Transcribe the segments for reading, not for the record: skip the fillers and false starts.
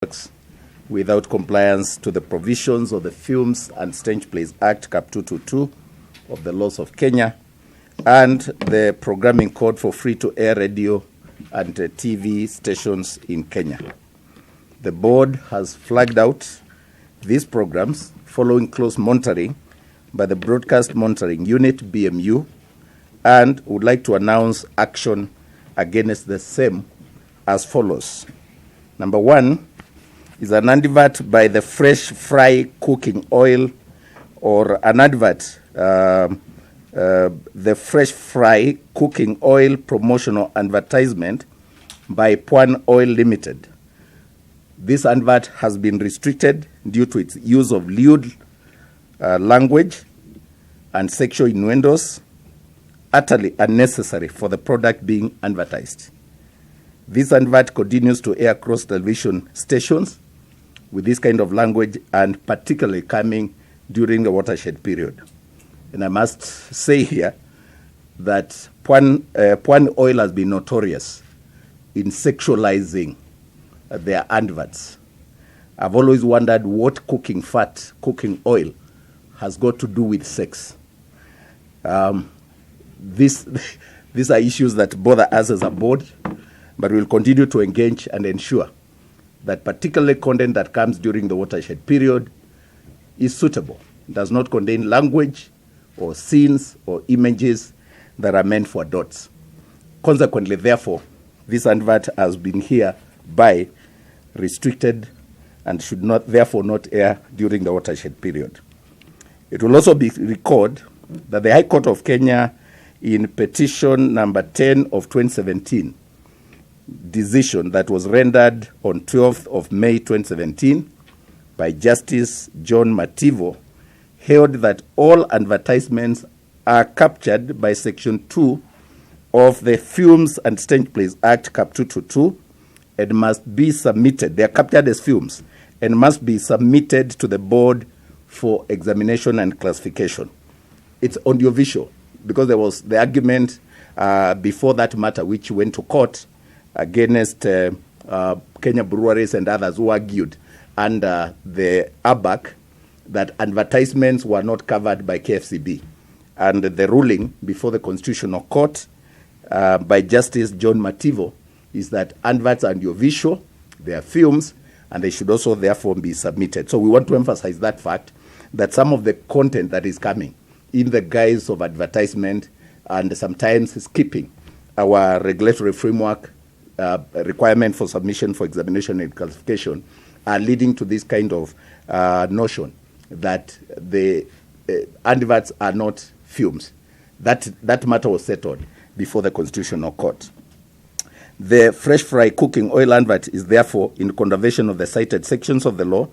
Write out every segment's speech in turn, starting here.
works without compliance to the provisions of the Films and Stage Plays Act, Cap 222 of the laws of Kenya, and the programming code for free-to-air radio and TV stations in Kenya. The board has flagged out these programs following close monitoring by the Broadcast Monitoring Unit, BMU, and would like to announce action against the same as follows. Number one is an advert by the Fresh Fry Cooking Oil, or an advert, the Fresh Fry Cooking Oil promotional advertisement by Pwan Oil Limited. This advert has been restricted due to its use of lewd language and sexual innuendos, utterly unnecessary for the product being advertised. This advert continues to air across television stations with this kind of language, and particularly coming during the watershed period. And I must say here that Pwan Oil has been notorious in sexualizing their adverts. I've always wondered what cooking fat, cooking oil, has got to do with sex. These are issues that bother us as a board, but we'll continue to engage and ensure that particular content that comes during the watershed period is suitable, does not contain language or scenes or images that are meant for adults. Consequently, therefore, this advert has been hereby restricted and should not, therefore, not air during the watershed period. It will also be recorded that the High Court of Kenya, in petition number 10 of 2017, decision that was rendered on 12th of May 2017 by Justice John Mativo, held that all advertisements are captured by Section 2 of the Films and Stage Plays Act, Cap 222, and must be submitted. They are captured as films and must be submitted to the board for examination and classification. It's audiovisual, because there was the argument before that matter, which went to court against Kenya Breweries and others who argued under the ABAC that advertisements were not covered by Kfcb. And the ruling before the Constitutional Court by Justice John Mativo is that adverts are audiovisual, they are films, and they should also therefore be submitted. So we want to emphasize that fact, that some of the content that is coming in the guise of advertisement and sometimes skipping our regulatory framework requirement for submission for examination and classification are leading to this kind of notion that the adverts are not films. That matter was settled before the Constitutional Court. The Fresh Fry Cooking Oil advert is therefore in contravention of the cited sections of the law,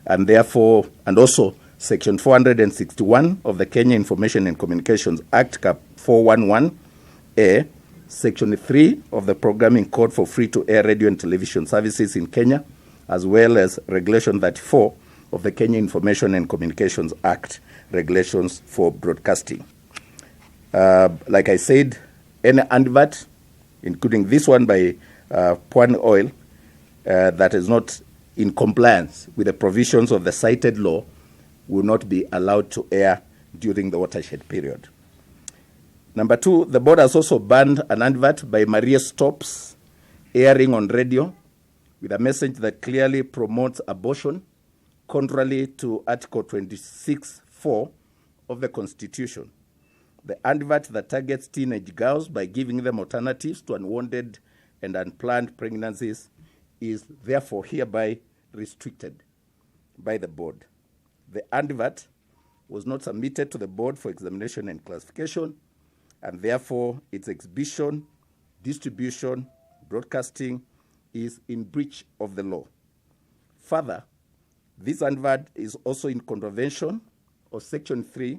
and therefore, and also Section 461 of the Kenya Information and Communications Act, Cap 411A, Section 3 of the Programming Code for Free-to-Air Radio and Television Services in Kenya, as well as Regulation 34 of the Kenya Information and Communications Act, Regulations for Broadcasting. Like I said, any advert, including this one by Pwan Oil, that is not in compliance with the provisions of the cited law will not be allowed to air during the watershed period. Number two, the board has also banned an advert by Maria Stops airing on radio with a message that clearly promotes abortion, contrary to Article 26(4) of the Constitution. The advert that targets teenage girls by giving them alternatives to unwanted and unplanned pregnancies is therefore hereby restricted by the board. The advert was not submitted to the board for examination and classification, and therefore its exhibition, distribution, broadcasting is in breach of the law. Further, this advert is also in contravention of Section 3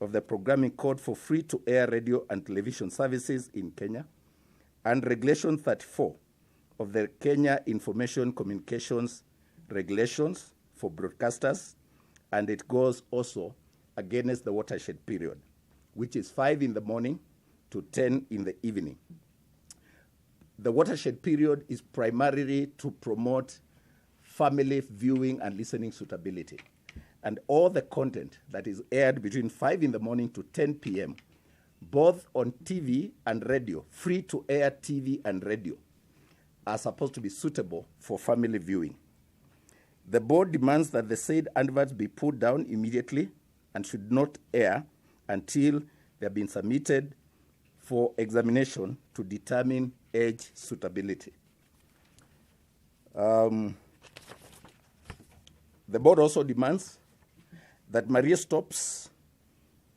of the Programming Code for Free-to-Air Radio and Television Services in Kenya and Regulation 34 of the Kenya Information Communications Regulations for Broadcasters, and it goes also against the watershed period, which is 5 in the morning to 10 in the evening. The watershed period is primarily to promote family viewing and listening suitability. And all the content that is aired between 5 in the morning to 10 p.m., both on TV and radio, free-to-air TV and radio, are supposed to be suitable for family viewing. The board demands that the said adverts be put down immediately and should not air until they have been submitted for examination to determine age suitability. The board also demands that Maria Stops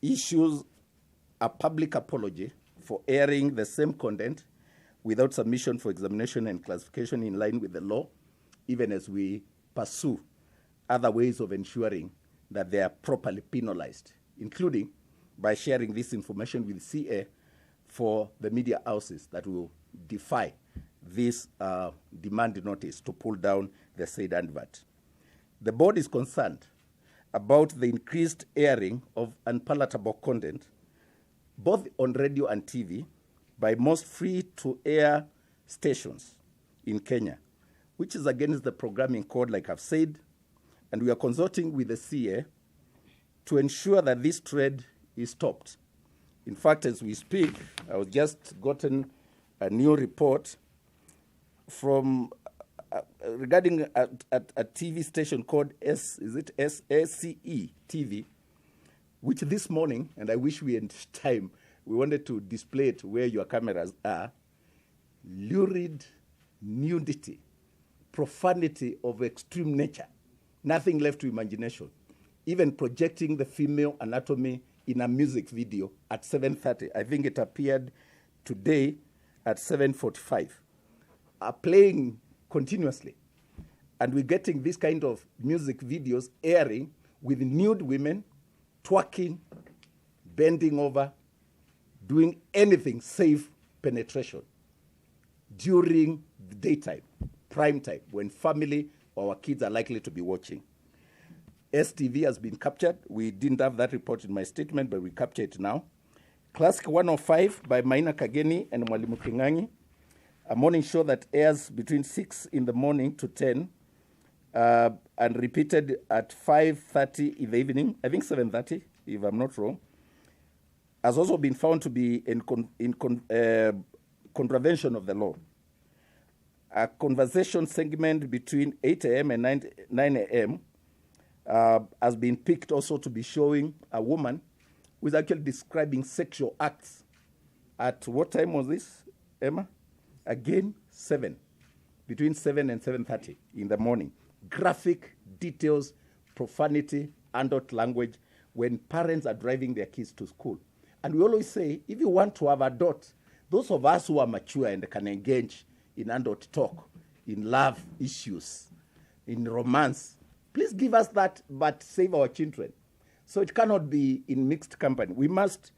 issues a public apology for airing the same content without submission for examination and classification in line with the law, even as we pursue other ways of ensuring that they are properly penalized, including by sharing this information with CA for the media houses that will defy this demand notice to pull down the said advert. The board is concerned about the increased airing of unpalatable content, both on radio and TV, by most free-to-air stations in Kenya, which is against the programming code, like I've said, and we are consulting with the CA to ensure that this trend is stopped. In fact, as we speak, I was just gotten a new report from regarding a TV station called SACE TV, which this morning, and I wish we had time, we wanted to display it where your cameras are, lurid nudity, profanity of extreme nature, nothing left to imagination, even projecting the female anatomy in a music video at 7:30. I think it appeared today at 7:45, playing continuously. And we're getting this kind of music videos airing with nude women, twerking, bending over, doing anything save penetration during the daytime, prime time, when family or our kids are likely to be watching. STV has been captured. We didn't have that report in my statement, but we capture it now. Classic 105 by Maina Kageni and Mwalimu Kingangi, a morning show that airs between 6 in the morning to 10 and repeated at 5:30 in the evening, I think 7:30, if I'm not wrong, has also been found to be in contravention of the law. A conversation segment between 8 a.m. and 9 a.m. Has been picked also to be showing a woman who is actually describing sexual acts. At what time was this, Emma? Again, 7, between 7 and 7:30 in the morning. Graphic details, profanity, adult language, when parents are driving their kids to school. And we always say, if you want to have adult, those of us who are mature and can engage in adult talk, in love issues, in romance, please give us that, but save our children. So it cannot be in mixed company. We must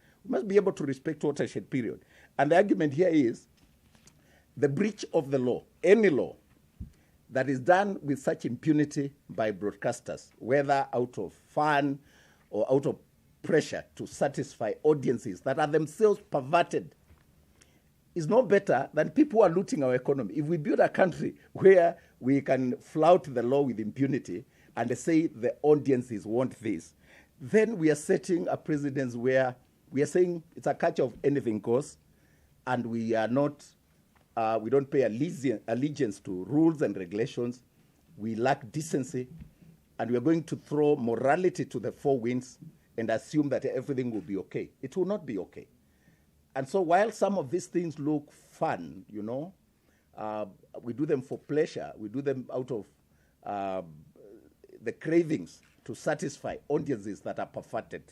be able to respect watershed period. And the argument here is the breach of the law, any law that is done with such impunity by broadcasters, whether out of fun or out of pressure to satisfy audiences that are themselves perverted, is no better than people who are looting our economy. If we build a country where we can flout the law with impunity and they say the audiences want this, then we are setting a precedence where we are saying it's a catch of anything goes, and we are not, we don't pay allegiance to rules and regulations. We lack decency, and we are going to throw morality to the four winds and assume that everything will be okay. It will not be okay. And so while some of these things look fun, you know, we do them for pleasure. We do them out of the cravings to satisfy audiences that are perverted.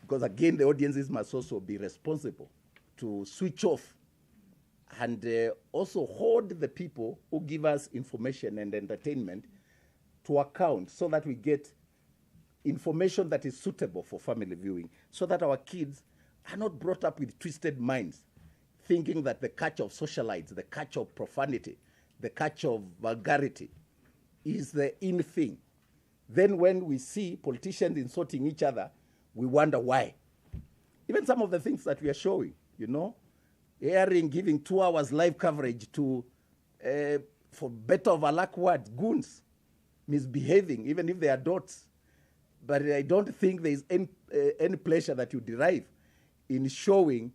Because again, the audiences must also be responsible to switch off and also hold the people who give us information and entertainment to account, so that we get information that is suitable for family viewing, so that our kids are not brought up with twisted minds, thinking that the catch of socialites, the catch of profanity, the catch of vulgarity is the in thing. Then when we see politicians insulting each other, we wonder why. Even some of the things that we are showing, you know, airing, giving 2 hours live coverage to for better of a lack word, goons, misbehaving, even if they are dots. But I don't think there is any pleasure that you derive in showing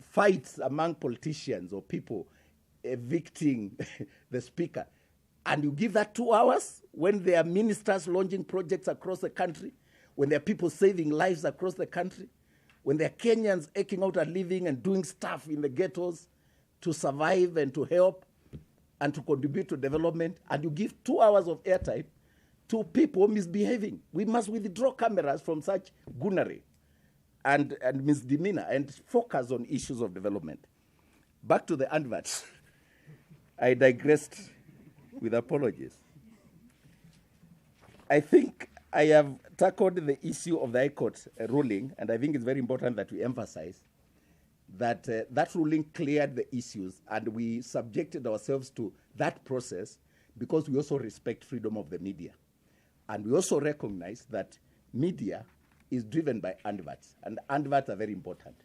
fights among politicians or people evicting the speaker. And you give that 2 hours when there are ministers launching projects across the country, when there are people saving lives across the country, when there are Kenyans aching out a living and doing stuff in the ghettos to survive and to help and to contribute to development, and you give 2 hours of airtime to people misbehaving. We must withdraw cameras from such goonery and misdemeanor and focus on issues of development. Back to the adverts. I digressed with apologies. I think I have tackled the issue of the High Court ruling, and I think it's very important that we emphasize that that ruling cleared the issues, and we subjected ourselves to that process because we also respect freedom of the media. And we also recognize that media is driven by adverts, and adverts are very important.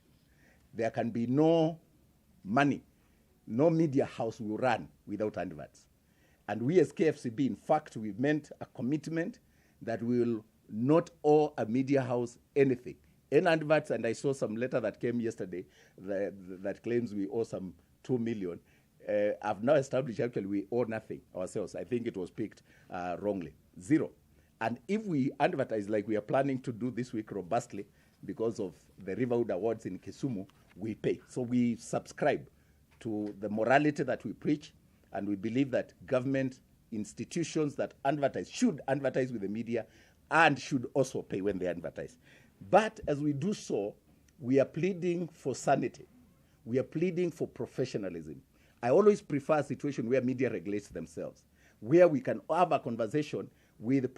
There can be no money, no media house will run without adverts. And we as KFCB, in fact, we've made a commitment that we will not owe a media house anything. In adverts, and I saw some letter that came yesterday that claims we owe some 2 million. I've now established actually we owe nothing ourselves. I think it was picked wrongly. 0. And if we advertise like we are planning to do this week robustly because of the Riverwood Awards in Kisumu, we pay. So we subscribe to the morality that we preach, and we believe that government institutions that advertise should advertise with the media and should also pay when they advertise. But as we do so, we are pleading for sanity. We are pleading for professionalism. I always prefer a situation where media regulates themselves, where we can have a conversation with